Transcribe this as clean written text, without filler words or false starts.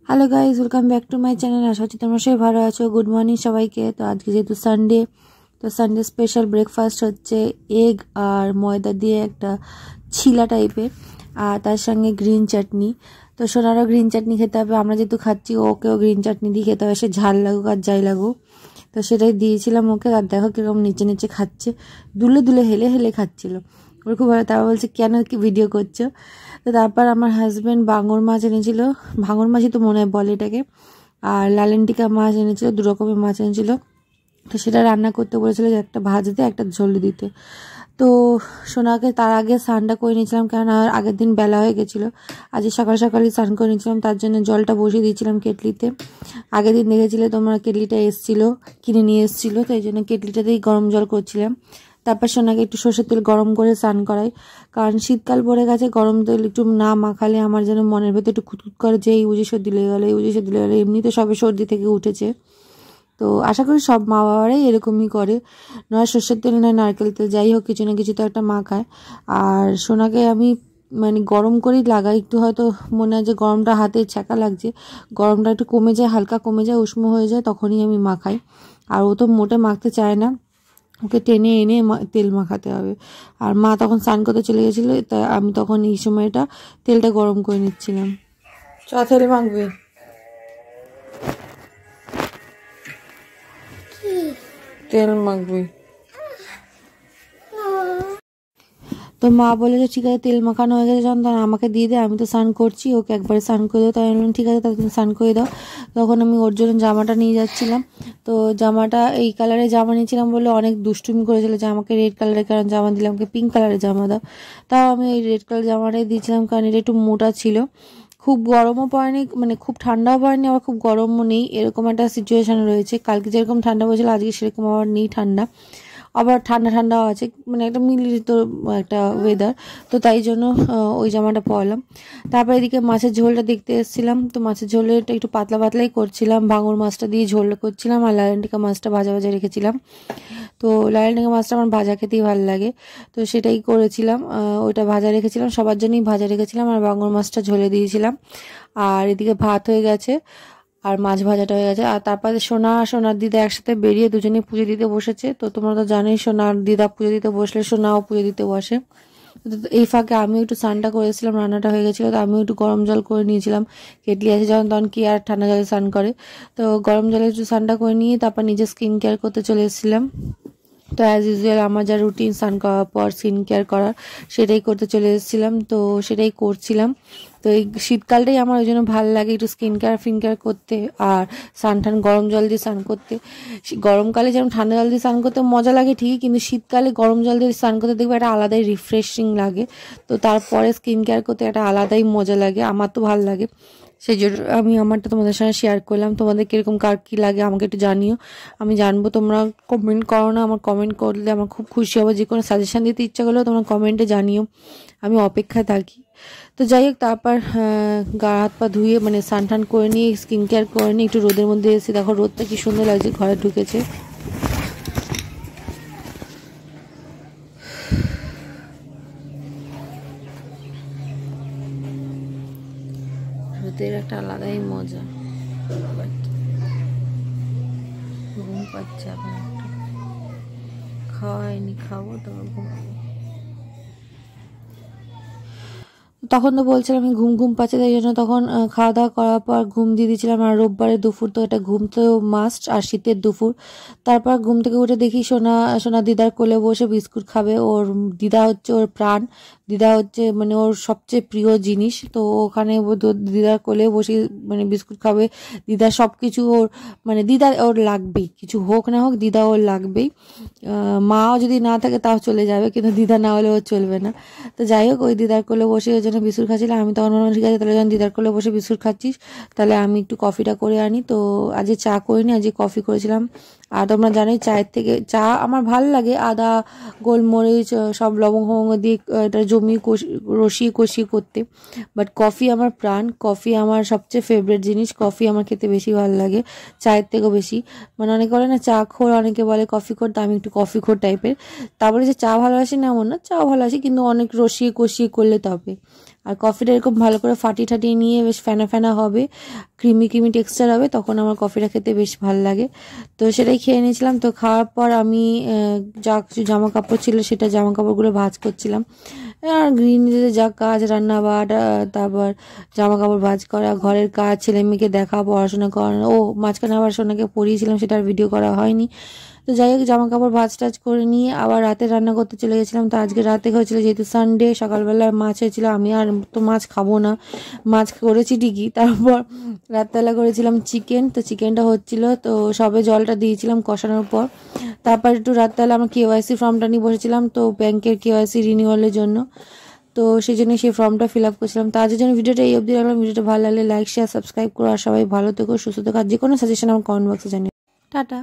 Hello guys, welcome back to my channel. আশা করছি তোমরা সবাই ভালো আছো। গুড মর্নিং সবাইকে। তো আজকে যেহেতু সানডে, তো সানডে স্পেশাল ব্রেকফাস্ট হচ্ছে এগ আর ময়দা দিয়ে একটা ছিলা টাইপের, আর তার সঙ্গে গ্রিন চাটনি। তো সোনারও গ্রিন চাটনি খেতে হবে, আমরা যেহেতু খাচ্ছি ওকেও গ্রিন চাটনি দিয়ে খেতে হবে, সে ঝাল লাগুক আর যাই লাগুক। তো সেটাই দিয়েছিলাম ওকে, আর দেখো কীরকম নিচে নিচে খাচ্ছে, দুলে দুলে হেলে হেলে খাচ্ছিল। ওর খুব ভালো। তারপর বলছে কেন কি ভিডিও করছো। তো তারপর আমার হাজব্যান্ড ভাঙর মাছ এনেছিল, ভাঙর মাছই তো মনে হয় বলে এটাকে, আর লালেন্টিকা মাছ এনেছিল, দু রকমের মাছ এনেছিল। তো সেটা রান্না করতে বলেছিল যে একটা ভাজতে একটা ঝোল দিতে। তো সোনাকে তার আগে স্নানটা করে নিয়েছিলাম, কেননা আগের দিন বেলা হয়ে গেছিলো। আজ সকাল সকালই স্নান করে নিয়েছিলাম, তার জন্য জলটা বসিয়ে দিয়েছিলাম কেটলিতে। আগের দিন দেখেছিলে তোমার কেটলিটা এসেছিলো, কিনে নিয়ে এসেছিলো, তো এই জন্য কেটলিটাতেই গরম জল করছিলাম। তারপর সোনাকে একটু সর্ষের তেল গরম করে স্নান করাই, কারণ শীতকাল পড়ে গেছে, গরম তেল একটু না মাখালে আমার যেন মনের ভেতর একটু খুঁতখুত করে যে এই বুঝি সর্দি লেগে গেলো, এই বুঝি সর্দি লেগে গেলো। এমনিতে সবে সর্দি থেকে উঠেছে, তো আশা করি সব মা বাবারাই এরকমই করে, নয় সর্ষের তেল নয় নারকেল তেল, যাই হোক কিছু না কিছু তো একটা মাখায়। আর সোনাকে আমি মানে গরম করেই লাগাই, একটু হয়তো মনে হয় যে গরমটা হাতে ছ্যাঁকা লাগছে, গরমটা একটু কমে যায়, হালকা কমে যায়, উষ্ণ হয়ে যায়, তখনই আমি মাখাই। আর ও তো মোটে মাখতে চায় না, ওকে টেনে এনে তেল মাখাতে হবে। আর মা তখন স্নান করতে চলে গেছিলো, তাই আমি তখন এই সময়টা তেলটা গরম করে নিচ্ছিলাম। তেল মাখবে, তেল মাখবে। তো মা বলে যে ঠিক আছে, তেল মাখানো হয়ে গেছে যখন, তখন আমাকে দিয়ে দে, আমি তো স্নান করছি, ওকে একবারে স্নান করে দাও। তাই আমি বললাম ঠিক আছে, তাহলে তুমি স্নান করে দাও। তখন আমি ওর জন্য জামাটা নিয়ে যাচ্ছিলাম। তো জামাটা এই কালারের জামা নিয়েছিলাম বলে অনেক দুষ্টুমি করেছিল যে আমাকে রেড কালারের কারণ জামা দিলাম, আমাকে পিঙ্ক কালারের জামা দাও। তাও আমি এই রেড কালার জামাটাই দিয়েছিলাম, কারণ এটা একটু মোটা ছিল, খুব গরমও পড়েনি, মানে খুব ঠান্ডাও পড়েনি, আবার খুব গরমও নেই, এরকম একটা সিচুয়েশান রয়েছে। কালকে যেরকম ঠান্ডা পড়েছিল আজকে সেরকম আবার নেই ঠান্ডা, আবার ঠান্ডা ঠান্ডাও আছে, মানে একটা মিলিত একটা ওয়েদার। তো তাই জন্য ওই জামাটা পরলাম। তারপর এদিকে মাছের ঝোলটা দেখতে এসেছিলাম, তো মাছের ঝোলটা একটু পাতলা পাতলাই করছিলাম, ভাঙর মাছটা দিয়ে ঝোল করছিলাম, আর লালেন্টিকা মাছটা ভাজা ভাজা রেখেছিলাম। তো লালেন্টিকা মাছটা আমার ভাজা খেতেই ভালো লাগে, তো সেটাই করেছিলাম, ওইটা ভাজা রেখেছিলাম, সবার জন্যই ভাজা রেখেছিলাম, আর ভাঙর মাছটা ঝোলে দিয়েছিলাম। আর এদিকে ভাত হয়ে গেছে, আর মাছ ভাজাটা হয়ে গেছে। আর তারপরে সোনার দিদা একসাথে বেরিয়ে দুজনেই পুজো দিতে বসেছে। তো তোমরা তো জানোই সোনার দিদা পুজো দিতে বসলে সোনাও পুজো দিতে বসে। তো এই ফাঁকে আমিও একটু স্নানটা করেছিলাম, রান্নাটা হয়ে গেছিলো, তো আমিও একটু গরম জল করে নিয়েছিলাম, কেটলি আছে যখন তখন কি আর ঠান্ডা জলে স্নান করে। তো গরম জলে একটু স্নানটা করে নিয়ে তারপর নিজে স্কিন কেয়ার করতে চলে এসেছিলাম। তো অ্যাজ ইউজুয়াল আমার যা রুটিন স্নান করার পর স্কিন কেয়ার করার, সেটাই করতে চলে এসেছিলাম, তো সেটাই করছিলাম। তো এই শীতকালটাই আমার ওই জন্য ভালো লাগে একটু স্কিন কেয়ার করতে, আর স্নান গরম জল দিয়ে স্নান করতে। গরমকালে যেমন ঠান্ডা জল দিয়ে স্নান করতে মজা লাগে ঠিকই, কিন্তু শীতকালে গরম জল দিয়ে স্নান করতে দেখবে একটা আলাদাই রিফ্রেশিং লাগে। তো তারপরে স্কিন কেয়ার করতে একটা আলাদাই মজা লাগে, আমার তো ভালো লাগে, সেই জন্য আমি আমারটা তোমাদের সঙ্গে শেয়ার করলাম। তোমাদের কীরকম কার কী লাগে আমাকে একটু জানিও, আমি জানবো। তোমরা কমেন্ট করো না, আমার কমেন্ট করলে আমার খুব খুশি হবে, যে কোনো সাজেশান দিতে ইচ্ছা করলেও তোমরা কমেন্টে জানিও, আমি অপেক্ষায় থাকি। তো যাই হোক, তারপর গা হাত পা ধুয়ে মানে স্নান টান করে নিয়ে স্কিন কেয়ার করে নিয়ে একটু রোদের মধ্যে এসে, দেখো রোদটা কি সুন্দর লাগছে, ঘরে ঢুকেছে। রোদের একটা আলাদাই মজা। ঘুম পাচ্ছে, এখন একটা খাওয়াইনি, খাবো তারপর ঘুমাবো। তখন তো বলছিলাম আমি ঘুম পাচ্ছে, তাই জন্য তখন খাওয়া দাওয়া করার পর ঘুম দিয়ে দিয়েছিলাম। আর রোববারের দুপুর তো এটা ঘুম তো মাস্ট, আর শীতের দুপুর। তারপর ঘুম থেকে উঠে দেখি সোনা দিদার কোলে বসে বিস্কুট খাবে। ওর দিদা হচ্ছে ওর প্রাণ, দিদা হচ্ছে মানে ওর সবচেয়ে প্রিয় জিনিস। তো ওখানে দিদার কোলে বসে মানে বিস্কুট খাবে। দিদা সব কিছু ওর মানে দিদা ওর লাগবেই, কিছু হোক না হোক দিদা ওর লাগবেই। মাও যদি না থাকে তাও চলে যাবে, কিন্তু দিদা না হলে ওর চলবে না। তো যাই হোক, ওই দিদার কোলে বসে ওই জন্য বিস্কুট খাচ্ছিলাম। আমি তখন বললাম ঠিক আছে, তাহলে যখন দিদার কোলে বসে বিস্কুট খাচ্ছিস তাহলে আমি একটু কফিটা করে আনি। তো আজকে চা করিনি, আজকে কফি করেছিলাম। আর তোমরা জানোই চায়ের থেকে চা আমার ভালো লাগে, আদা গোলমরিচ সব লবঙ্গ দিয়ে এটা জমিয়ে রসিয়ে কষিয়ে করতে। বাট কফি আমার প্রাণ, কফি আমার সবচেয়ে ফেভারিট জিনিস, কফি আমার খেতে বেশি ভালো লাগে চায়ের থেকেও বেশি। মানে অনেকে বলে না চা খোর, অনেকে বলে কফি খোর, তা আমি একটু কফি খোর টাইপের। তারপরে যে চা ভালোবাসি না এমন না, চাও ভালোবাসি, কিন্তু অনেক রসিয়ে কষিয়ে করলে তবে। আর কফিটা এরকম ভালো করে ফাটিয়ে নিয়ে বেশ ফেনা ফেনা হবে, ক্রিমি টেক্সচার হবে, তখন আমার কফিটা খেতে বেশ ভালো লাগে। তো সেটাই খেয়ে নিয়েছিলাম। তো খাওয়ার পর আমি যা কিছু জামা কাপড় ছিল সেটা জামা কাপড়গুলো ভাঁজ করছিলাম। আর গৃহিণীদের যা কাজ, রান্না বাড়া, তারপর জামা কাপড় ভাঁজ করা, ঘরের কাজ, ছেলে মেয়েকে দেখা, পড়াশোনা করানো, মাঝখানে আবার সোনাকে পড়িয়েছিলাম, সেটা আর ভিডিও করা হয়নি। তো যাই হোক, জামা কাপড় ভাঁজ টাজ করে নিয়ে আবার রাতে রান্না করতে চলে গেছিলাম। তো আজকে রাতে হয়েছিল, যেহেতু সানডে, সকালবেলা মাছ হয়েছিল, আমি আর তো মাছ খাবো না, মাছ করেছি ঠিকই, তারপর রাতবেলা করেছিলাম চিকেন। তো চিকেনটা হচ্ছিল, তো সবে জলটা দিয়েছিলাম কষানোর পর। তারপর একটু রাতবেলা আমার কেওয়াইসি ফর্মটা নিয়ে বসেছিলাম, তো ব্যাংকের কেওয়াইসি রিনিউয়ালের জন্য। তো সেই জন্য সেই ফর্মটা ফিল আপ করছিলাম। তো আজের জন্য ভিডিওটা এই অবধি রাখলাম। ভিডিওটা ভালো লাগলে লাইক শেয়ার সাবস্ক্রাইব করো। আর সবাই ভালো থেকো, সুস্থ থেকো। আর যে কোনো সাজেশন আমার কমেন্ট বক্সে জানিও। টাটা।